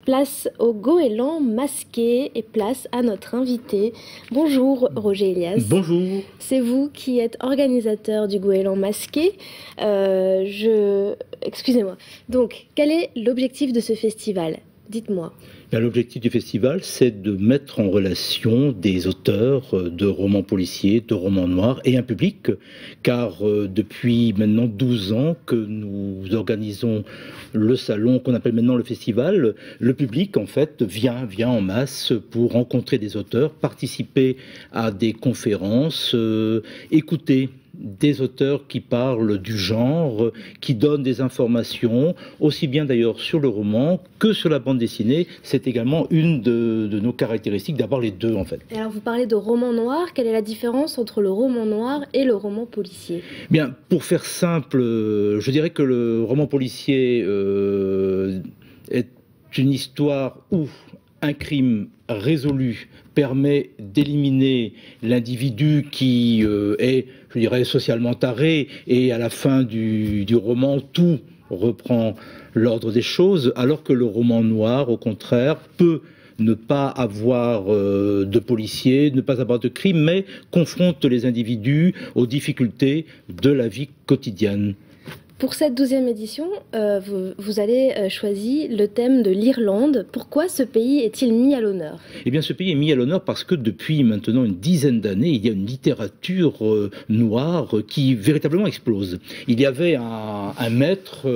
Place au goéland masqué et place à notre invité. Bonjour Roger Elias. Bonjour. C'est vous qui êtes organisateur du goéland masqué. Excusez-moi. Donc, quel est l'objectif de ce festival? Dites-moi. L'objectif du festival, c'est de mettre en relation des auteurs de romans policiers, de romans noirs et un public, car depuis maintenant 12 ans que nous organisons le salon qu'on appelle maintenant le festival, le public en fait vient en masse pour rencontrer des auteurs, participer à des conférences, écouter des auteurs qui parlent du genre, qui donnent des informations, aussi bien d'ailleurs sur le roman que sur la bande dessinée. C'est également une de nos caractéristiques, d'avoir les deux en fait. Et alors vous parlez de roman noir, quelle est la différence entre le roman noir et le roman policier? Bien, pour faire simple, je dirais que le roman policier est une histoire où un crime résolu permet d'éliminer l'individu qui est, je dirais, socialement taré, et à la fin du roman, tout reprend l'ordre des choses, alors que le roman noir, au contraire, peut ne pas avoir de policiers, ne pas avoir de crime, mais confronte les individus aux difficultés de la vie quotidienne. Pour cette 12e édition, vous avez choisi le thème de l'Irlande. Pourquoi ce pays est-il mis à l'honneur? Eh bien, ce pays est mis à l'honneur parce que depuis maintenant une dizaine d'années, il y a une littérature noire qui véritablement explose. Il y avait un maître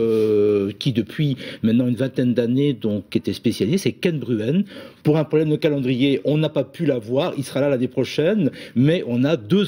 qui, depuis maintenant une vingtaine d'années, donc était spécialisé, c'est Ken Bruen. Pour un problème de calendrier, on n'a pas pu l'avoir, il sera là l'année prochaine, mais on a deux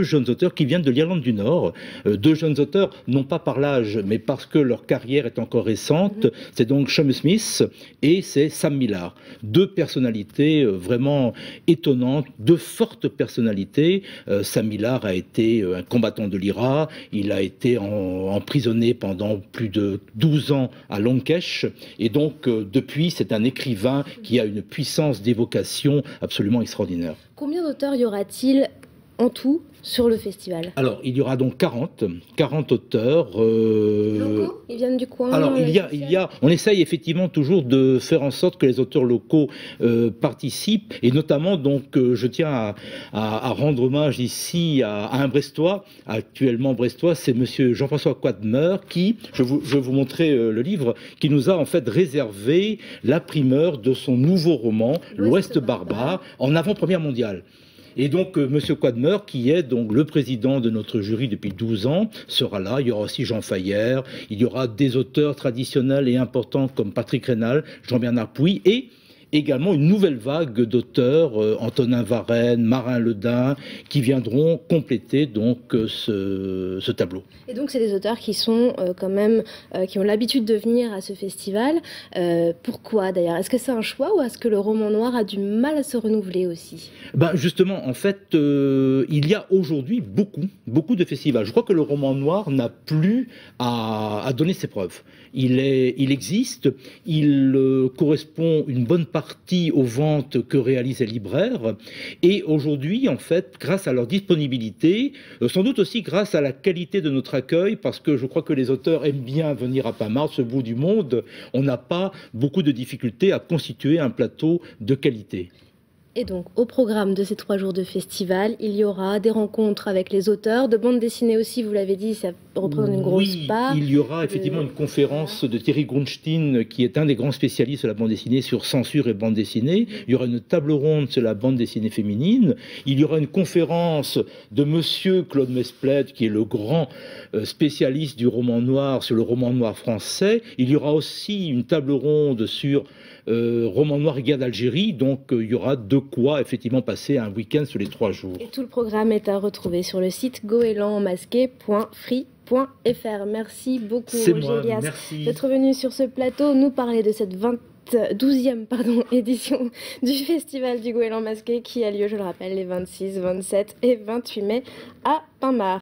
jeunes auteurs qui viennent de l'Irlande du Nord. Deux jeunes auteurs, non pas par l'âge, mais parce que leur carrière est encore récente. C'est donc Seamus Smith et c'est Sam Millar. Deux personnalités vraiment étonnantes, deux fortes personnalités. Sam Millar a été un combattant de l'IRA, il a été emprisonné pendant plus de 12 ans à Longkesh, et donc depuis, c'est un écrivain qui a une puissance d'évocation absolument extraordinaire. Combien d'auteurs y aura-t-il en tout sur le festival? Alors, il y aura donc 40 auteurs. Locaux? Ils viennent du coin? Alors, on essaye effectivement toujours de faire en sorte que les auteurs locaux participent, et notamment, donc, je tiens à rendre hommage ici à un Brestois, actuellement Brestois, c'est monsieur Jean-François Quadmer, qui, je vais vous montrer le livre, qui nous a en fait réservé la primeur de son nouveau roman, L'Ouest barbare, en avant-première mondiale. Et donc, monsieur Quadmer, qui est donc le président de notre jury depuis 12 ans, sera là. Il y aura aussi Jean Fayer, il y aura des auteurs traditionnels et importants comme Patrick Rénal, Jean-Bernard Pouy, et également une nouvelle vague d'auteurs, Antonin Varenne, Marin Ledin, qui viendront compléter donc ce tableau. Et donc c'est des auteurs qui sont quand même, qui ont l'habitude de venir à ce festival. Pourquoi d'ailleurs? Est-ce que c'est un choix ou est-ce que le roman noir a du mal à se renouveler aussi? Ben justement, en fait, il y a aujourd'hui beaucoup de festivals. Je crois que le roman noir n'a plus à donner ses preuves. Il existe, il correspond une bonne partie aux ventes que réalisent les libraires, et aujourd'hui, en fait, grâce à leur disponibilité, sans doute aussi grâce à la qualité de notre accueil, parce que je crois que les auteurs aiment bien venir à Pamart, ce bout du monde, on n'a pas beaucoup de difficultés à constituer un plateau de qualité. Et donc, au programme de ces 3 jours de festival, il y aura des rencontres avec les auteurs, de bande dessinée aussi, vous l'avez dit, ça représente une grosse part. Il y aura effectivement une conférence de Thierry Grunstein, qui est un des grands spécialistes de la bande dessinée, sur censure et bande dessinée. Il y aura une table ronde sur la bande dessinée féminine. Il y aura une conférence de monsieur Claude Mesplède, qui est le grand spécialiste du roman noir, sur le roman noir français. Il y aura aussi une table ronde sur roman noir et guerre d'Algérie, donc il y aura de quoi effectivement passer un week-end sur les 3 jours. Et tout le programme est à retrouver sur le site goélandmasqué.free.fr. Merci beaucoup Roger Elias d'être venu sur ce plateau nous parler de cette 12e édition du Festival du Goéland Masqué qui a lieu, je le rappelle, les 26, 27 et 28 mai à Pamart.